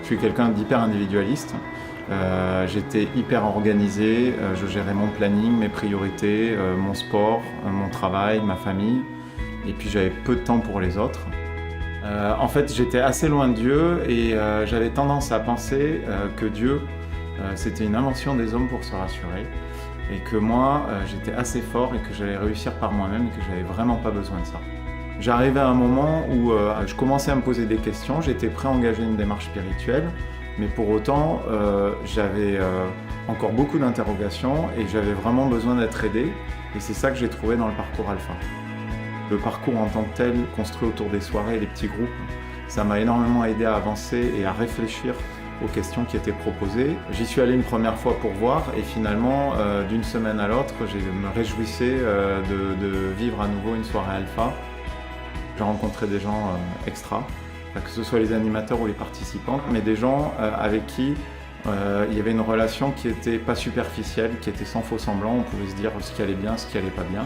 Je suis quelqu'un d'hyper individualiste. J'étais hyper organisé, je gérais mon planning, mes priorités, mon sport, mon travail, ma famille. Et puis j'avais peu de temps pour les autres. En fait, j'étais assez loin de Dieu et j'avais tendance à penser que Dieu, c'était une invention des hommes pour se rassurer. Et que moi, j'étais assez fort et que j'allais réussir par moi-même et que j'avais vraiment pas besoin de ça. J'arrivais à un moment où je commençais à me poser des questions, j'étais prêt à engager une démarche spirituelle, mais pour autant, j'avais encore beaucoup d'interrogations et j'avais vraiment besoin d'être aidé. Et c'est ça que j'ai trouvé dans le parcours Alpha. Le parcours en tant que tel, construit autour des soirées et des petits groupes, ça m'a énormément aidé à avancer et à réfléchir aux questions qui étaient proposées. J'y suis allé une première fois pour voir et finalement, d'une semaine à l'autre, je me réjouissais de vivre à nouveau une soirée Alpha. J'ai rencontré des gens extra, que ce soit les animateurs ou les participants, mais des gens avec qui il y avait une relation qui n'était pas superficielle, qui était sans faux semblant, on pouvait se dire ce qui allait bien, ce qui allait pas bien.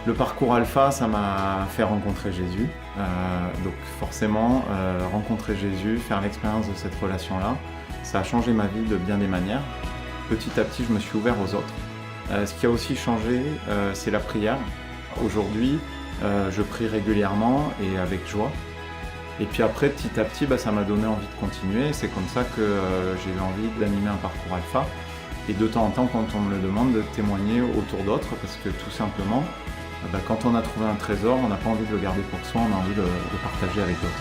Le parcours Alpha, ça m'a fait rencontrer Jésus, donc forcément rencontrer Jésus, faire l'expérience de cette relation-là, ça a changé ma vie de bien des manières. Petit à petit, je me suis ouvert aux autres. Ce qui a aussi changé, c'est la prière. Aujourd'hui, je prie régulièrement et avec joie. Et puis après, petit à petit, ça m'a donné envie de continuer. C'est comme ça que j'ai eu envie d'animer un parcours Alpha. Et de temps en temps, quand on me le demande, de témoigner autour d'autres. Parce que tout simplement, quand on a trouvé un trésor, on n'a pas envie de le garder pour soi, on a envie de le partager avec d'autres.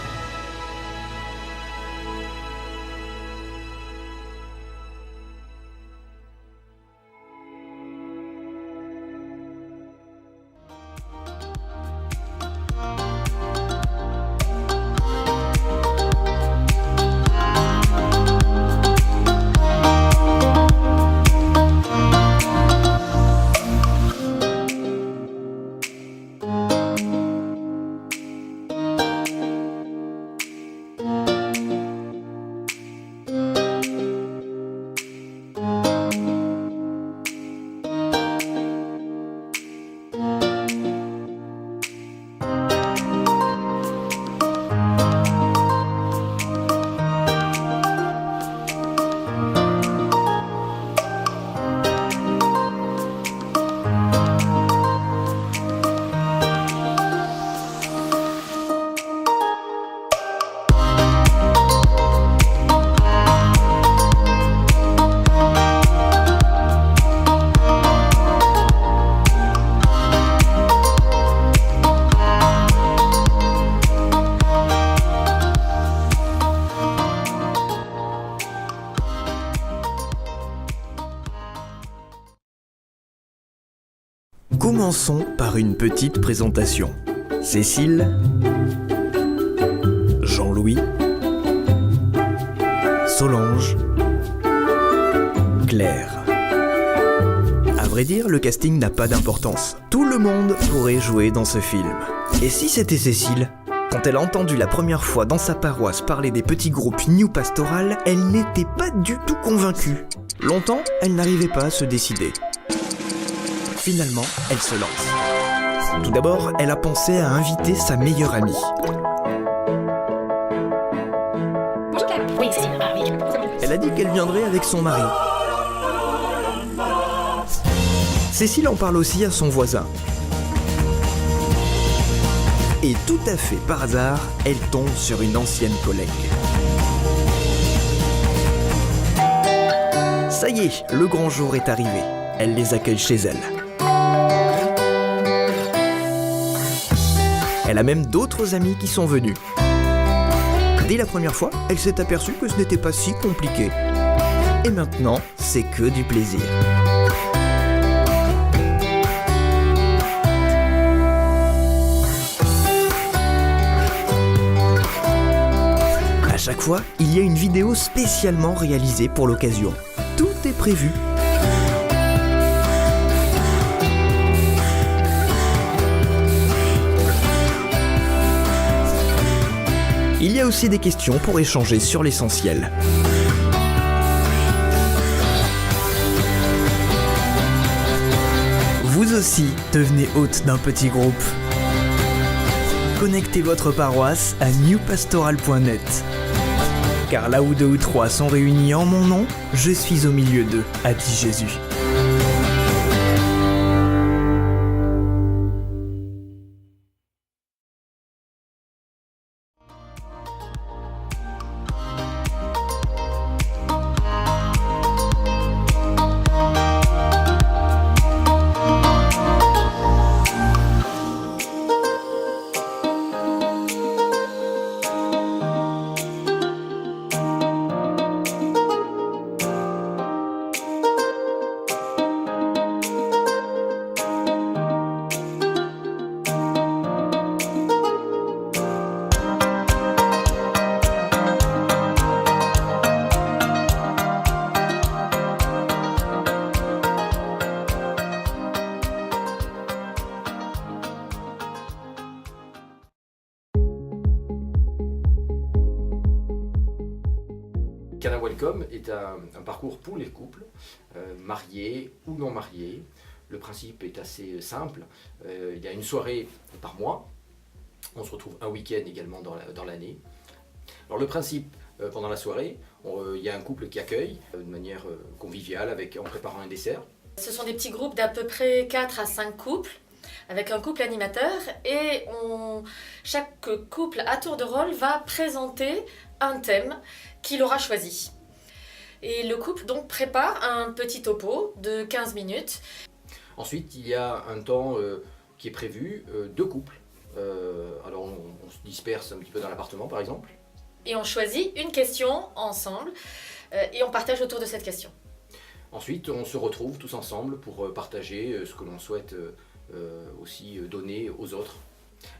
Commençons par une petite présentation. Cécile, Jean-Louis, Solange, Claire. À vrai dire, le casting n'a pas d'importance. Tout le monde pourrait jouer dans ce film. Et si c'était Cécile ? Quand elle a entendu la première fois dans sa paroisse parler des petits groupes New Pastoral, elle n'était pas du tout convaincue. Longtemps, elle n'arrivait pas à se décider. Finalement, elle se lance. Tout d'abord, elle a pensé à inviter sa meilleure amie. Elle a dit qu'elle viendrait avec son mari. Cécile en parle aussi à son voisin. Et tout à fait par hasard, elle tombe sur une ancienne collègue. Ça y est, le grand jour est arrivé. Elle les accueille chez elle. Elle a même d'autres amis qui sont venus. Dès la première fois, elle s'est aperçue que ce n'était pas si compliqué. Et maintenant, c'est que du plaisir. À chaque fois, il y a une vidéo spécialement réalisée pour l'occasion. Tout est prévu. Il y a aussi des questions pour échanger sur l'essentiel. Vous aussi, devenez hôte d'un petit groupe. Connectez votre paroisse à newpastoral.net. Car là où 2 ou 3 sont réunis en mon nom, je suis au milieu d'eux, a dit Jésus. Cana Welcome est un parcours pour les couples, mariés ou non mariés. Le principe est assez simple. Il y a une soirée par mois. On se retrouve un week-end également dans l'année. Alors le principe, pendant la soirée, il y a un couple qui accueille de manière conviviale en préparant un dessert. Ce sont des petits groupes d'à peu près 4 à 5 couples, avec un couple animateur, et chaque couple à tour de rôle va présenter un thème qu'il aura choisi. Et le couple donc prépare un petit topo de 15 minutes. Ensuite, il y a un temps qui est prévu, 2 couples. Alors on se disperse un petit peu dans l'appartement par exemple. Et on choisit une question ensemble et on partage autour de cette question. Ensuite, on se retrouve tous ensemble pour partager ce que l'on souhaite aussi donner aux autres.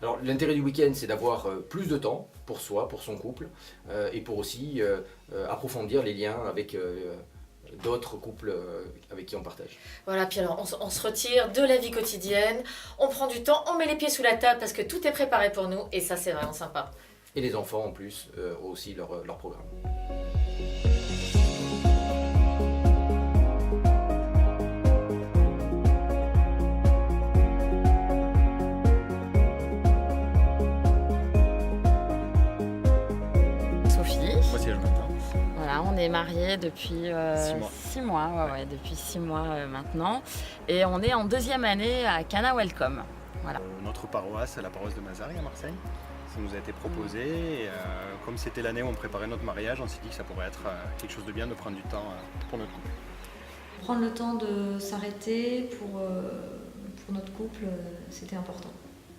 Alors l'intérêt du week-end, c'est d'avoir plus de temps pour soi, pour son couple, et pour aussi approfondir les liens avec d'autres couples avec qui on partage. Voilà, puis alors on se retire de la vie quotidienne, on prend du temps, on met les pieds sous la table parce que tout est préparé pour nous, et ça c'est vraiment sympa. Et les enfants en plus ont aussi leur programme. Voilà, on est mariés depuis 6 mois, depuis 6 mois maintenant, et on est en 2e année à Cana Welcome. Voilà. Notre paroisse, c'est la paroisse de Mazargues à Marseille. Ça nous a été proposé, et comme c'était l'année où on préparait notre mariage, on s'est dit que ça pourrait être quelque chose de bien de prendre du temps pour notre couple. Prendre le temps de s'arrêter pour notre couple, c'était important.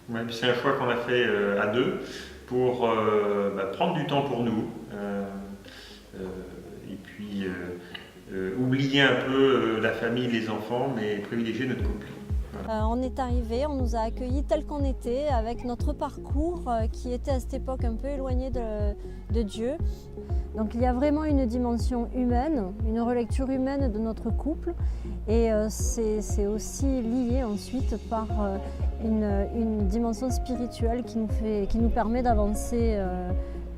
Ouais, c'est un choix qu'on a fait à 2 pour prendre du temps pour nous. Et puis oublier un peu la famille, les enfants, mais privilégier notre couple. Voilà. On est arrivé, on nous a accueillis tel qu'on était, avec notre parcours qui était à cette époque un peu éloigné de Dieu. Donc il y a vraiment une dimension humaine, une relecture humaine de notre couple, et c'est aussi lié ensuite par une dimension spirituelle qui nous permet d'avancer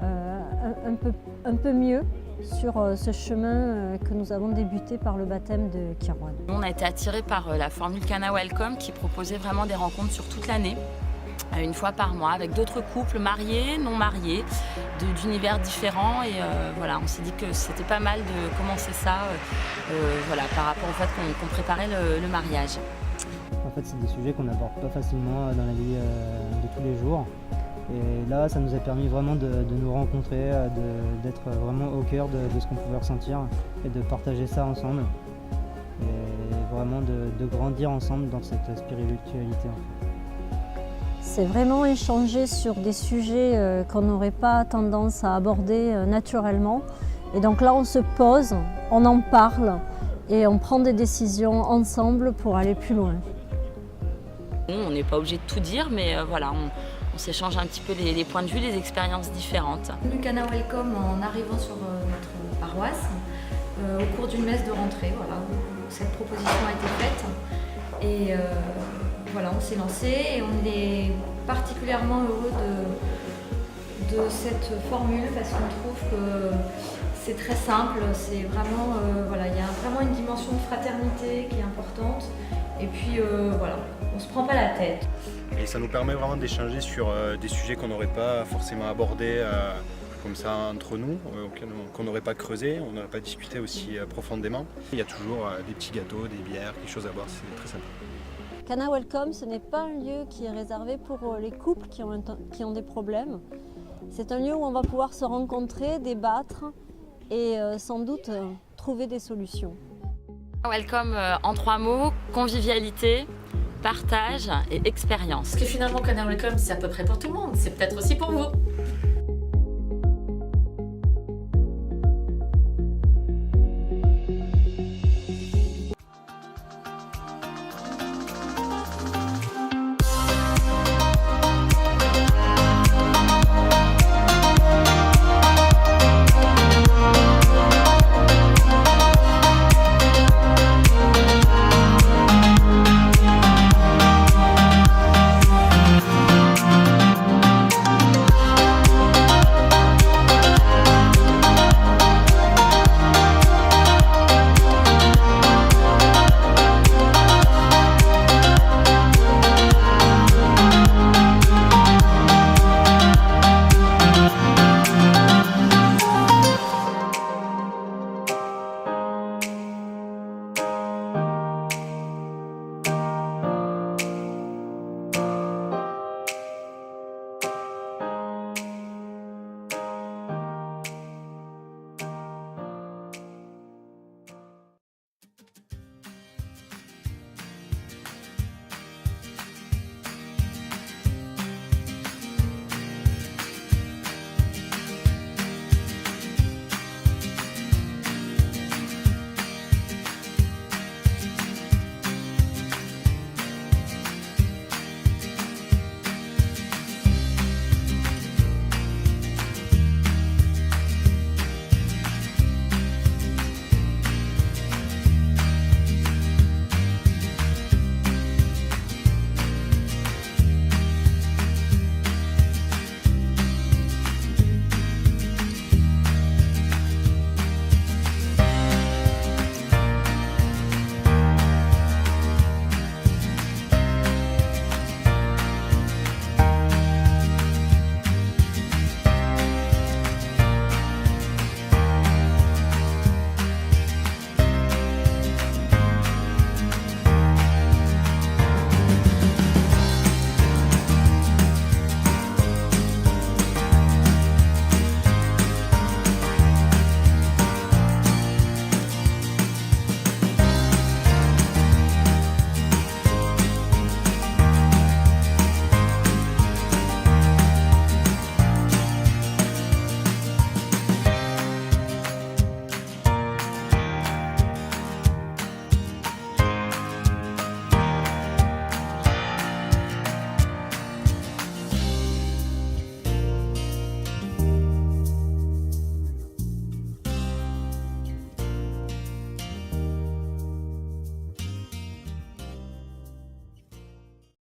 un peu mieux sur ce chemin que nous avons débuté par le baptême de Kirouane. On a été attirés par la formule Cana Welcome qui proposait vraiment des rencontres sur toute l'année, une fois par mois, avec d'autres couples mariés, non mariés, d'univers différents. Et voilà, on s'est dit que c'était pas mal de commencer ça par rapport au fait qu'on préparait le mariage. fait, c'est des sujets qu'on n'aborde pas facilement dans la vie de tous les jours. Et là, ça nous a permis vraiment de nous rencontrer, d'être vraiment au cœur de ce qu'on pouvait ressentir et de partager ça ensemble. Et vraiment de grandir ensemble dans cette spiritualité. C'est vraiment échanger sur des sujets qu'on n'aurait pas tendance à aborder naturellement. Et donc là, on se pose, on en parle et on prend des décisions ensemble pour aller plus loin. On n'est pas obligé de tout dire, mais voilà, on s'échange un petit peu les points de vue, les expériences différentes. Nous, Cana Welcome, en arrivant sur notre paroisse, au cours d'une messe de rentrée, voilà, où cette proposition a été faite. Et voilà, on s'est lancé et on est particulièrement heureux de cette formule parce qu'on trouve que c'est très simple, c'est vraiment, voilà, il y a vraiment une dimension de fraternité qui est importante. Et puis voilà, on se prend pas la tête. Et ça nous permet vraiment d'échanger sur des sujets qu'on n'aurait pas forcément abordés comme ça entre nous, qu'on n'aurait pas creusé, on n'aurait pas discuté aussi profondément. Il y a toujours des petits gâteaux, des bières, quelque chose à boire, c'est très sympa. Cana Welcome, ce n'est pas un lieu qui est réservé pour les couples qui ont des problèmes. C'est un lieu où on va pouvoir se rencontrer, débattre et sans doute trouver des solutions. Welcome en 3 mots, convivialité, partage et expérience. Parce que finalement, Cana Welcome, c'est à peu près pour tout le monde, c'est peut-être aussi pour vous.